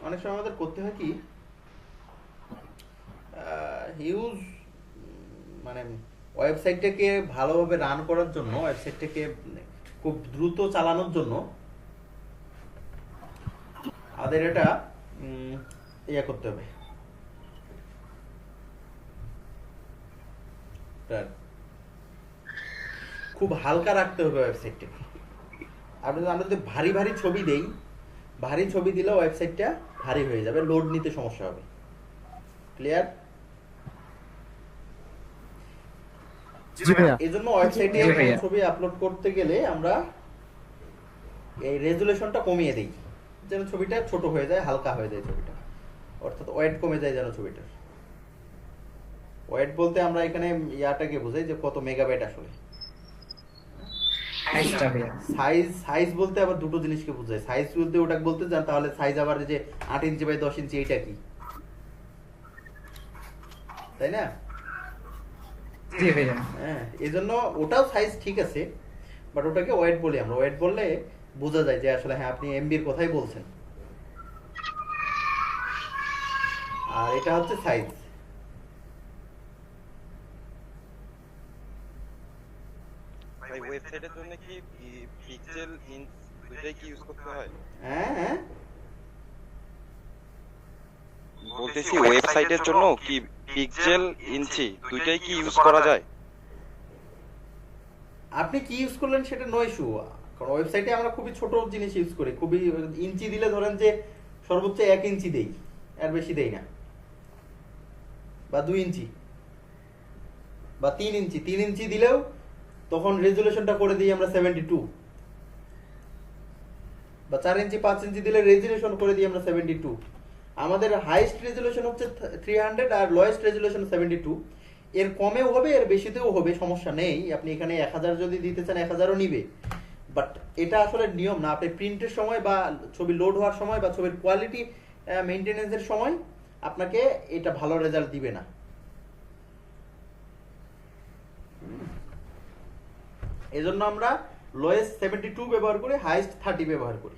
অনেক সময় আমাদের করতে হয় কি, হিউজ মানে ওয়েবসাইটটাকে ভালোভাবে রান করার জন্য, ওয়েবসাইটটাকে খুব দ্রুত চালানোর জন্য আমাদের এটা ইয়ে করতে হবে, খুব হালকা রাখতে হবে ওয়েবসাইটটাকে। আমরা যদি ভারী ভারী ছবি দেই, ভারী ছবি দিলে ওয়েবসাইটটা ভারী হয়ে যাবে, লোড নিতে সমস্যা হবে। ক্লিয়ার? जी भैया এই জন্য ওয়েবসাইটে জি ভাইয়া। ছবি আপলোড করতে গেলে আমরা এই রেজুলেশনটা কমিয়ে দিই, যেন ছবিটা ছোট হয়ে যায়, হালকা হয়ে যায় ছবিটা, অর্থাৎ ওয়েট কমে যায় যেন ছবিটার। ওয়েট বলতে আমরা এখানে ইয়াটাকে বোঝাই যে কত মেগাবাইট আসলে। आइस्टा भैया সাইজ বলতে আবার দুটো জিনিসকে বোঝায়। সাইজ বলতে ওটা বলতে যান, তাহলে সাইজ আবার যে 8 ইঞ্চি বাই 10 ইঞ্চি এইটা কি, তাই না? जी भैया হ্যাঁ, এই জন্য ওটাও সাইজ ঠিক আছে, বাট ওটাকে ওয়েট বলি আমরা। ওয়েট বললে বোঝা যায় যে আসলে হ্যাঁ আপনি এমবির কথাই বলছেন। আর এটা হচ্ছে সাইজ। ভাই ওয়েবসাইটের জন্য কি পিক্সেল ইঞ্চ দুইটাই কি ইউজ করতে হয়? হ্যাঁ হ্যাঁ, বলতেছি ওয়েবসাইটের জন্য কি পিক্সেল ইঞ্চি দুইটাই কি ইউজ করা যায়? আপনি কি ইউজ করলেন সেটা নো ইস্যু, কারণ ওয়েবসাইটে আমরা খুবই ছোট জিনিস ইউজ করি। খুবই ইঞ্চি দিলে ধরেন যে সর্বোচ্চ 1 ইঞ্চি দেই, এর বেশি দেই না, বা 2 ইঞ্চি বা 3 ইঞ্চি। 3 ইঞ্চি দিলেও তখন রেজুলেশনটা করে দিই আমরা 72, বা 4 ইঞ্চি 5 ইঞ্চি দিলে রেজুলেশন করে দিই আমরা 72। আমাদের হাইয়েস্ট রেজুলেশন হচ্ছে 300 আর লোয়েস্ট রেজুলেশন 72। এর কমেও হবে, এর বেশিতেও হবে, সমস্যা নেই। আপনি এখানে 1000 যদি দিতে চান 1000ও নিবে, বাট এটা আসলে নিয়ম না। আপনি প্রিন্টের সময় বা ছবি লোড হওয়ার সময় বা ছবির কোয়ালিটি মেইনটেনেন্সের সময় আপনাকে এটা ভালো রেজাল্ট দিবে না। এজন্য আমরা লোয়েস্ট 72 ব্যবহার করি, হাইয়েস্ট 30 ব্যবহার করি।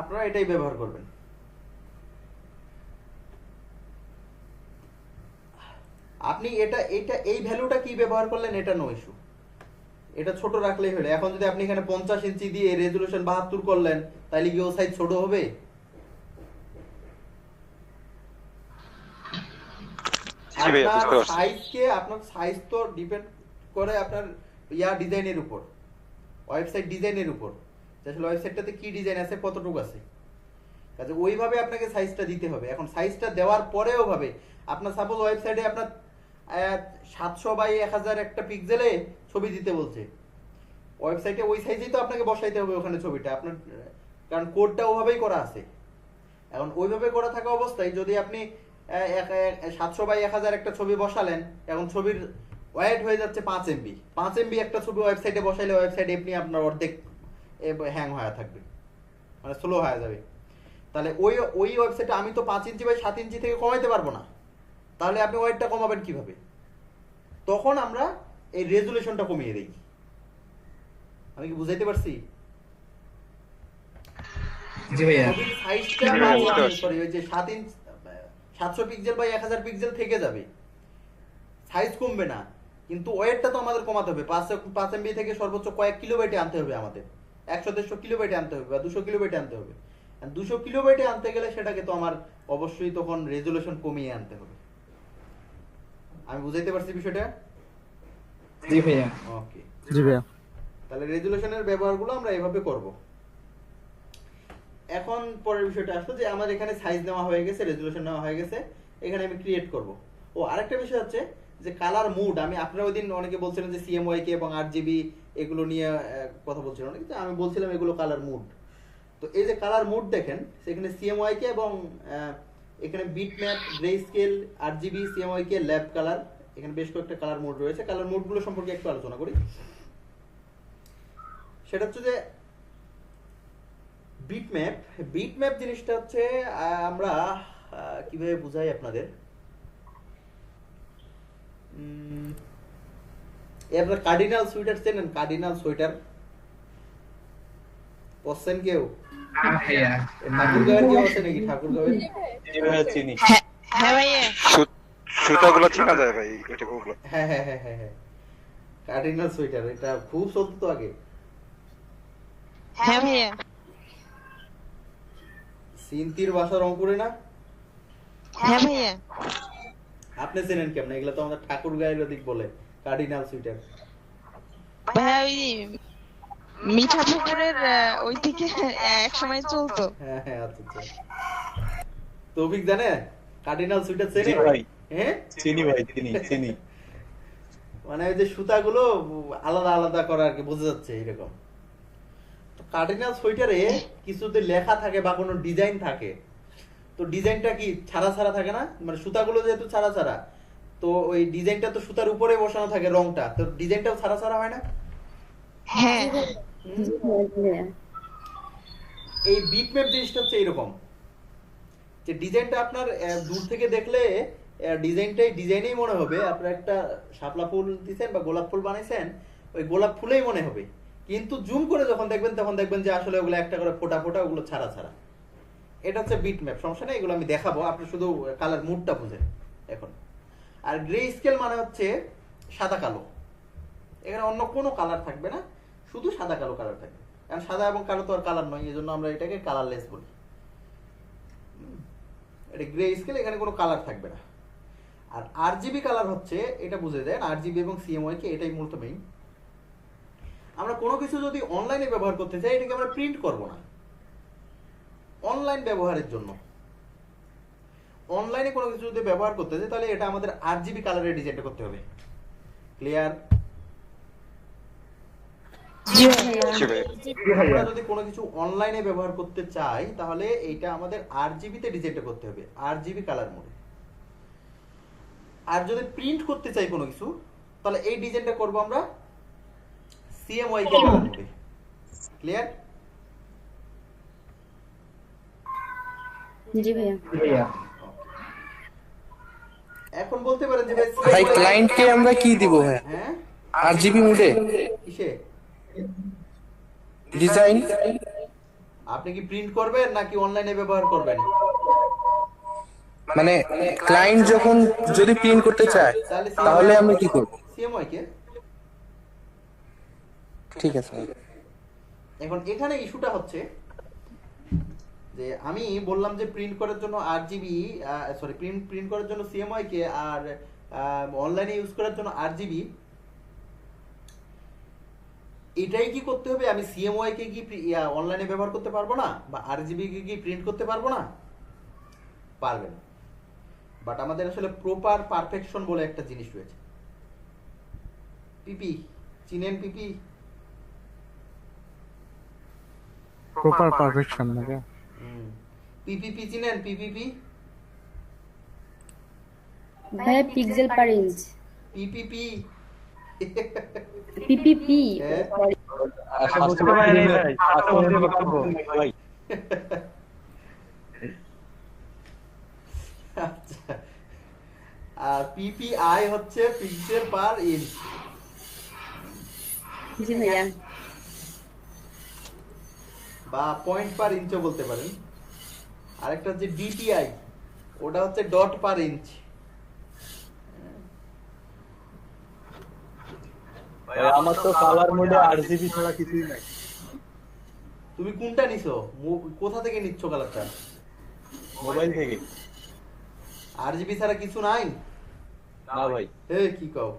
আপনারা এটাই ব্যবহার করবেন। আপনি এটা এটা এই ভ্যালুটা কি ব্যবহার করলেন এটা নো ইস্যু, এটা ছোট রাখলেই হলো। এখন যদি আপনি এখানে 50 ইঞ্চি দিয়ে রেজুলেশন 72 করলেন, তাহলে কি ও সাইজ ছোট হবে? আপনার সাইজ তো ডিপেন্ড করে আপনার ডিজাইনের উপর, ওয়েবসাইট ডিজাইনের উপর, আসলে ওয়েবসাইটটাতে কি ডিজাইন আছে, কতটুকু আছে, কাজে ওইভাবে আপনাকে সাইজটা দিতে হবে। এখন সাইজটা দেওয়ার পরেও ভাবে আপনার সাপোজ ওয়েবসাইটে আপনার 700 বাই 1000 একটা পিক্সেলে ছবি দিতে বলছে, ওয়েবসাইটে ওই সাইজেই তো আপনাকে বসাইতে হবে ওখানে ছবিটা আপনার, কারণ কোডটা ওভাবেই করা আছে। এখন ওইভাবে করা থাকা অবস্থায় যদি আপনি 700 বাই 1000 একটা ছবি বসালেন, এখন ছবির ওয়েট হয়ে যাচ্ছে 5 MB। 5 MB একটা ছবি ওয়েবসাইটে বসাইলে ওয়েবসাইট এমনি আপনার অর্ধেক হ্যাং হয়ে থাকবে, মানে স্লো হয়ে যাবে। তাহলে ওই ওয়েবসাইটে আমি তো 5 ইঞ্চি বাই 7 ইঞ্চি থেকে কমাইতে পারবো না, তাহলে আপনি ওয়েটটা কমাবেন কিভাবে? তখন আমরা এই রেজুলেশনটা কমিয়ে দিই। আমি কি বুঝাইতে পারছি? জি ভাইয়া ছবির সাইজটা বুঝতে পারছি। সরি ওই যে 7 ইঞ্চ 700 পিক্সেল বা 1000 পিক্সেল থেকে যাবে, সাইজ কমবে না, কিন্তু ওয়েটটা তো আমাদের কমাতে হবে। 5 এমবি থেকে সর্বোচ্চ কয়েক কিলোবাইটে আনতে হবে আমাদের, 100-150 কিলোবাইটে আনতে হবে বা 200 কিলোবাইটে আনতে হবে। আর 200 কিলোবাইটে আনতে গেলে সেটাকে তো আমার অবশ্যই তখন রেজুলেশন কমিয়ে আনতে হবে। আমি বুঝাইতে পারছি বিষয়টা? জি ভাইয়া ওকে, জি ভাইয়া। তাহলে রেজুলেশনের ব্যবহারগুলো আমরা এভাবে করব। এখন পরের বিষয়টা আসলো যে আমার এখানে সাইজ নেওয়া হয়ে গেছে, রেজুলেশন নেওয়া হয়ে গেছে, এখানে আমি ক্রিয়েট করব। ও আরেকটা বিষয় হচ্ছে যে কালার মুড, আমি আপনারা ওই দিন অনেকে বলছিলেন যে সিএমওয়াইকে এবং আরজিবি এগুলো নিয়ে কথা বলছিলেন অনেকে, যে আমি বলছিলাম এগুলো কালার মুড। তো এই যে কালার মুড দেখেন, সেখানে সিএমওয়াইকে এবং এখানে bitmap, grey scale, RGB, CMYK, lab colour, এখানে বেশ কয়েকটা কালার মুড রয়েছে। কালার মুডগুলো সম্পর্কে একটু আলোচনা করি। সেটা হচ্ছে যে বিটম্যাপ, বিটম্যাপ জিনিসটা হচ্ছে আমরা কিভাবে বুঝাই আপনাদের, আপনার কার্ডিনাল সোয়েটার চেনেন? কার্ডিনাল সোয়েটার পছছেন কেউ? হ্যাঁ ভাইয়া ঠাকুরগাঁওয়ের কেউ আছে নাকি? ঠাকুরগাঁওয়ের জি ভাইয়া চিনি। হ্যাঁ ভাইয়া সুতাগুলো চেনা যায় ভাই, এটা ওগুলো। হ্যাঁ হ্যাঁ হ্যাঁ হ্যাঁ হ্যাঁ, কার্ডিনাল সোয়েটার এটা খুব চলতো তো আগে। হ্যাঁ ভাইয়া সিনতির বাসা রংপুরে না? হ্যাঁ ভাইয়া আপনি চেনেন কেমন? এগুলো তো আমাদের ঠাকুরগাঁয়ের ওদিক বলে কার্ডিনাল সোয়েটার। ভাইয়া ওই মিঠাপুকুরের ওই দিকে এক সময় চলতো। হ্যাঁ হ্যাঁ, আচ্ছা আচ্ছা। তৌফিক জানে কার্ডিনাল সোয়েটার জি চেনে? ভাই হ্যাঁ, চিনি ভাই, চিনি। মানে ওই যে সুতাগুলো আলাদা আলাদা করা আর কি, বোঝা যাচ্ছে এরকম। তো কার্ডিনাল সোয়েটারে কিছুতে লেখা থাকে বা কোনো ডিজাইন থাকে, তো ডিজাইনটা কি ছাড়া ছাড়া থাকে না? মানে সুতাগুলো যেহেতু ছাড়া ছাড়া, তো ওই ডিজাইনটা তো সুতার উপরে বসানো থাকে, রংটা তো ডিজাইনটাও ছাড়া ছাড়া হয় না? হ্যাঁ এই বিটম্যাপ জিনিসটা হচ্ছে এরকম, যে ডিজাইনটা আপনার দূর থেকে দেখলে ডিজাইনটাই ডিজাইনেই মনে হবে। আপনার একটা শাপলা ফুল দিছেন বা গোলাপ ফুল বানাইছেন, ওই গোলাপ ফুলেই মনে হবে, কিন্তু জুম করে যখন দেখবেন তখন দেখবেন যে আসলে ওগুলো একটা করে ফোটা ফোটা, ওগুলো ছাড়া ছাড়া। এটা হচ্ছে বিটম্যাপ, সমস্যা নেই, এগুলো আমি দেখাবো, আপনি শুধু কালার মুডটা বুঝেন এখন। আর গ্রে স্কেল মানে হচ্ছে সাদা কালো, এখানে অন্য কোনো কালার থাকবে না, শুধু সাদা কালো কালার থাকবে। কারণ সাদা এবং কালো তো আর কালার নয়, এই জন্য আমরা এটাকে কালারলেস বলি। এটা গ্রে স্কেল, এখানে কোনো কালার থাকবে না। আর আরজিবি কালার হচ্ছে, এটা বুঝে দেন, আরজিবি এবং সিএমওয়াই কে এটাই মূলত মেইন। আমরা কোনো কিছু যদি অনলাইনে ব্যবহার করতে চাই, এটাকে আমরা প্রিন্ট করব না, অনলাইন ব্যবহারের জন্য। অনলাইনে কোনো কিছু যদি ব্যবহার করতে চাই, তাহলে এটা আমাদের আরজিবি কালারের ডিজাইনটা করতে হবে। ক্লিয়ার? জি ভাই। আমরা যদি কোনো কিছু অনলাইনে ব্যবহার করতে চাই, তাহলে এইটা আমাদের আরজিবি তে ডিজাইনটা করতে হবে, আরজিবি কালার মোডে। আর যদি প্রিন্ট করতে চাই কোনো কিছু, তাহলে এই ডিজাইনটা করব আমরা সিএমওয়াই কে কালার মোডে। ক্লিয়ার? জি ভাইয়া ভাইয়া এখন বলতে পারেন যে ভাই ভাই ক্লায়েন্টকে আমরা কি দিব ভাই? হ্যাঁ, আরজিবি মোডে কিসে? ডিজাইন আপনি কি প্রিন্ট করবেন নাকি অনলাইনে ব্যবহার করবেন? মানে ক্লায়েন্ট যখন যদি প্রিন্ট করতে চায় তাহলে আমরা কি করব? সিএমওয়াই কে। ঠিক আছে। এখন এখানে ইস্যুটা হচ্ছে যে আমি বললাম যে প্রিন্ট করার জন্য আরজিবি, সরি প্রিন্ট করার জন্য সিএমওয়াই কে, আর অনলাইনে ইউজ করার জন্য আরজিবি। এটাই কি করতে হবে? আমি সিএমওয়াই কে কি অনলাইনে ব্যবহার করতে পারবো না, বা আরজিবি কে কি প্রিন্ট করতে পারবো না? পারবেন। বাট আমাদের আসলে প্রপার পারফেকশন বলে একটা জিনিস রয়েছে। পিপি চিনেন? পিপি প্রপার পারফেকশন নাকি? পিপিপি চিনেন? পিপিপি ভাইয়া পিক্সেল পার ইঞ্চ। পিপিপি পিপিপি আচ্ছা বুঝতে পারি ভাই, আসলে বক্তব্য ভাই আচ্ছা, আর পিপিআই হচ্ছে পিক্সেল পার ইঞ্চ। জি ভাইয়া বা পয়েন্ট পার ইঞ্চও বলতে পারেন। আরেকটা হচ্ছে ডিপিআই, ওটা হচ্ছে ডট পার ইঞ্চ। ভাই আমার তো কালার মোডে আরজিবি ছাড়া কিছুই নাই। তুমি কোনটা নিছো? কোথা থেকে নিচ্ছ কালারটা? মোবাইল থেকে। আরজিবি ছাড়া কিছু নাই? না ভাই, এ কি কও?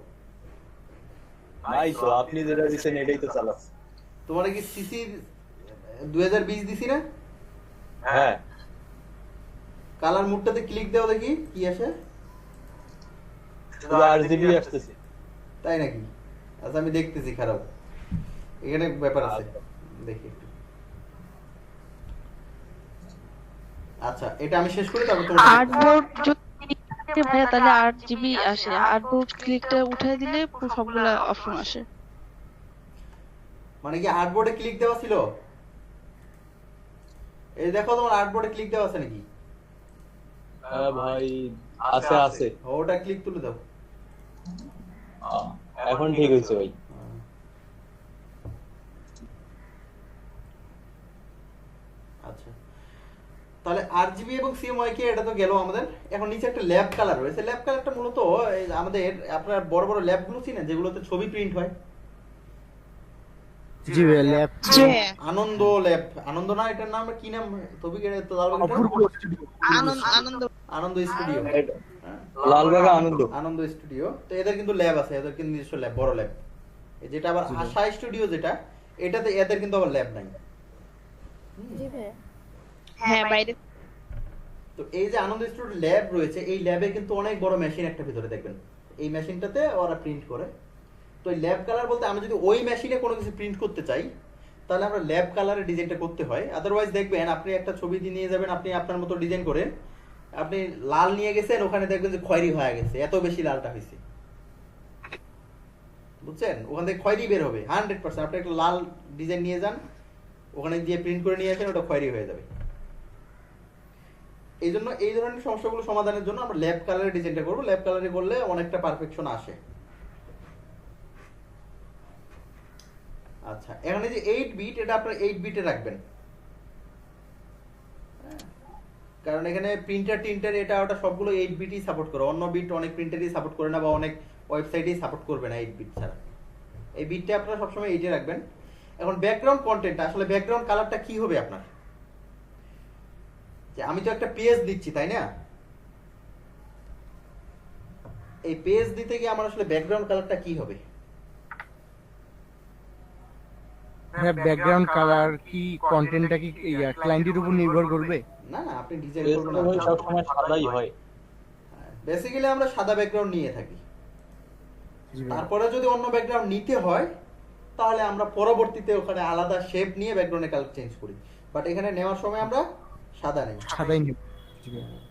নাই তো, আপনি যেটা দিচ্ছেন এটাই তো চালাচ্ছি। তোমার কি সিসি 2020 দিছি না? হ্যাঁ, কালার মুডটাতে ক্লিক দাও দেখি কি আসে। শুধু আরজিবি আসতেছে। তাই নাকি? আচ্ছা আমি দেখতেছি, খারাপ এখানে ব্যাপার আছে, দেখি একটু। আচ্ছা এটা আমি শেষ করি, তারপর তোমার আর্টবোর্ড যদি ভাইয়া তাহলে 8 জিবি আসে, আর্টবোর্ড ক্লিকটা উঠাই দিলে পুরো সবগুলা অপশন আসে। মানে কি আর্টবোর্ডে ক্লিক দেওয়া ছিল? এই দেখো তোমার আর্টবোর্ডে ক্লিক দেওয়া আছে নাকি? হ্যাঁ ভাই, আছে আছে। ওটা ক্লিক তুলে দাও। এখন ঠিক হয়েছে ভাই। আচ্ছা তাহলে আরজিবি এবং সিএমওয়াইকে এটা তো গেল আমাদের। এখন নিচে একটা ল্যাব কালার রয়েছে। ল্যাব কালারটা মূলত এই আমাদের আপনার বড় বড় ল্যাবগুলো চিনেন যেগুলোতে ছবি প্রিন্ট হয়? জি ভাইয়া, ল্যাব জি ভাইয়া, আনন্দ ল্যাব, আনন্দ না এটার নাম কি নাম? তবে তো অপূর্ব স্টুডিও। আনন্দ আনন্দ স্টুডিও, লালবাগে আনন্দ। আনন্দ স্টুডিও। তো এদের কিন্তু ল্যাব আছে, এদের কিন্তু নিজস্ব ল্যাব, বড় ল্যাব। যেটা আবার আশা স্টুডিও যেটা, এটাতে এদের কিন্তু আবার ল্যাব নাই। হ্যাঁ বাইরে। তো এই যে আনন্দ স্টুডিও ল্যাব রয়েছে, এই ল্যাবে কিন্তু অনেক বড় মেশিন একটা ভিতরে দেখবেন। এই মেশিনটাতে ওরা প্রিন্ট করে। তো এই ল্যাব কালার বলতে আমি যদি ওই মেশিনে কোনো কিছু প্রিন্ট করতে চাই, তাহলে আমরা ল্যাব কালারে ডিজাইনটা করতে হয়। আদারওয়াইজ দেখবেন আপনি একটা ছবি দিয়ে নিয়ে যাবেন, আপনি আপনার মতো ডিজাইন করে আপনি লাল নিয়ে গেছেন, ওখানে দেখবেন যে খয়েরি হয়ে গেছে, এত বেশি লালটা হয়েছে, বুঝছেন? ওখান থেকে খয়েরি বের হবে 100%। আপনি একটা লাল ডিজাইন নিয়ে যান, ওখানে দিয়ে প্রিন্ট করে নিয়ে আসেন, ওটা খয়েরি হয়ে যাবে। এই জন্য এই ধরনের সমস্যাগুলো সমাধানের জন্য আমরা ল্যাব কালারের ডিজাইনটা করবো। ল্যাব কালারে করলে অনেকটা পারফেকশন আসে। আচ্ছা এখানে যে 8 বিট, এটা আপনারা 8 বিটে রাখবেন, কারণ এখানে প্রিন্টার টিন্টার এটা ওটা সবগুলো 8 বিটই সাপোর্ট করে। অন্য বিট অনেক প্রিন্টারই সাপোর্ট করে না, বা অনেক ওয়েবসাইটেই সাপোর্ট করবে না 8 বিট ছাড়া। এই বিটটা আপনারা সবসময় 8 এ রাখবেন। এখন ব্যাকগ্রাউন্ড কন্টেন্ট, আসলে ব্যাকগ্রাউন্ড কালারটা কি হবে আপনার? যে আমি তো একটা পেজ দিচ্ছি, তাই না? এই পেজ দিতে গিয়ে আমার আসলে ব্যাকগ্রাউন্ড কালারটা কি হবে? হ্যাঁ, ব্যাকগ্রাউন্ড কালার কি কন্টেন্টটা কি ক্লায়েন্টের উপর নির্ভর করবে? না না, আপনি ডিজাইন পেজ করবেন তো ভাই না, সবসময় সাদাই হয়। বেসিক্যালি আমরা সাদা ব্যাকগ্রাউন্ড নিয়ে থাকি। জি ভাইয়া। তারপরে যদি অন্য ব্যাকগ্রাউন্ড নিতে হয়, তাহলে আমরা পরবর্তীতে ওখানে আলাদা শেপ নিয়ে ব্যাকগ্রাউন্ডের কালার চেঞ্জ করি। বাট এখানে নেওয়ার সময় আমরা সাদা নেই। সাদাই নিব। জি ভাইয়া।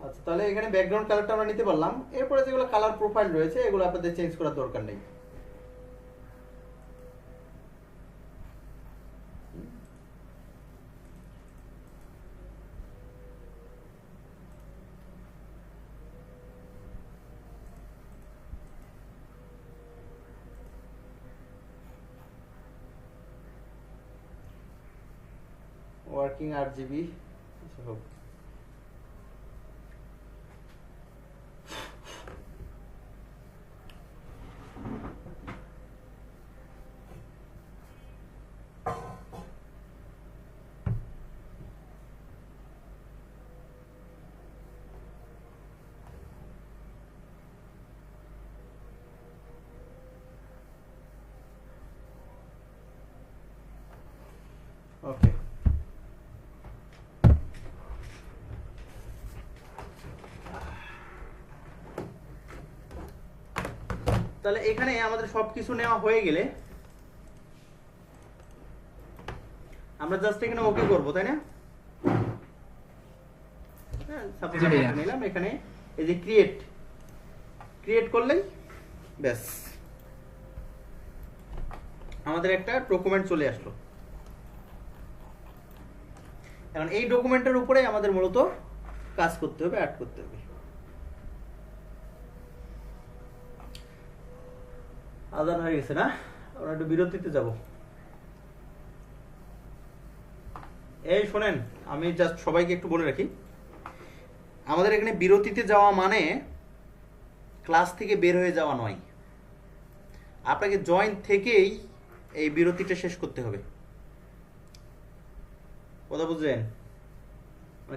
আচ্ছা তাহলে এখানে ব্যাকগ্রাউন্ড কালারটা আমরা নিতে পারলাম। এরপরে যেগুলো কালার প্রোফাইল রয়েছে, এগুলো আপনাদের চেঞ্জ করার দরকার নেই। Working 8 GB. আচ্ছা হোক। ওকে তাহলে এখানে আমাদের সবকিছু নেওয়া হয়ে গেলে আমরা জাস্ট এখানে ওকে করব, তাই না? হ্যাঁ, সাপোজ জি ভাইয়া। নিলাম এখানে এই যে ক্রিয়েট করলেই ব্যাস আমাদের একটা ডকুমেন্ট চলে আসলো। এখন এই ডকুমেন্টের উপরে আমাদের মূলত কাজ করতে হবে, অ্যাড করতে হবে। আজান হয়ে গেছে না? আমরা একটু বিরতিতে যাব। এই শোনেন, আমি জাস্ট সবাইকে একটু বলে রাখি, আমাদের এখানে বিরতিতে যাওয়া মানে ক্লাস থেকে বের হয়ে যাওয়া নয়। আপনাকে জয়েন থেকেই এই বিরতিটা শেষ করতে হবে। কথা বুঝলেন?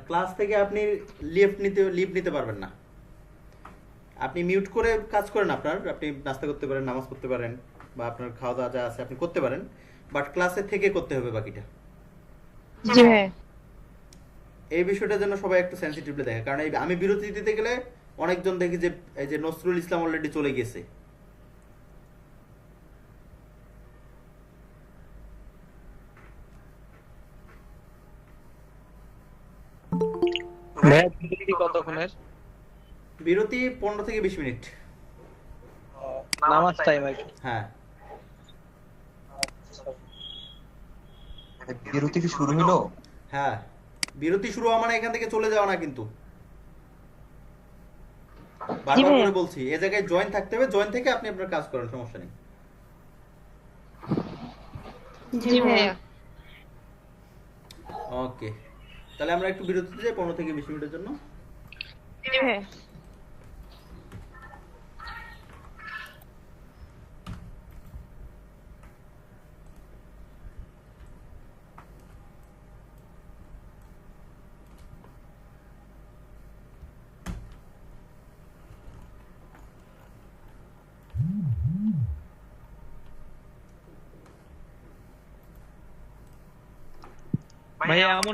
ক্লাস থেকে আপনি লিভ নিতে পারবেন না। আপনি মিউট করে কাজ করেন, আপনি নাস্তা করতে পারেন, নামাজ পড়তে পারেন, বা আপনার খাওয়া দাওয়া যা আছে আপনি করতে পারেন, বাট ক্লাসে থেকে করতে হবে বাকিটা। জি ভাইয়া। এই বিষয়টার জন্য সবাই একটু সেন্সিটিভলি দেখে, কারণ আমি বিরতি দিতে গেলে অনেকজন দেখি যে এই যে নসরুল ইসলাম অলরেডি চলে গেছে। ভাইয়া বিরতি কতক্ষণের? বিরতি 15 থেকে 20 মিনিট। নামাজ টাইম আর কি। হ্যাঁ, বিরতি কি শুরু হলো? হ্যাঁ, বিরতি শুরু হওয়া মানে এখান থেকে চলে যাওয়া না কিন্তু। বারবার ভাইয়া। করে বলছি, এই জায়গায় জয়েন থাকতে হবে, জয়েন থেকে আপনি আপনার কাজ করেন, সমস্যা নেই। জি ভাইয়া। ওকে, তাহলে আমরা একটু বিরতিতে যাই 15 থেকে 20 মিনিটের জন্য। জি ভাইয়া। ভাইয়া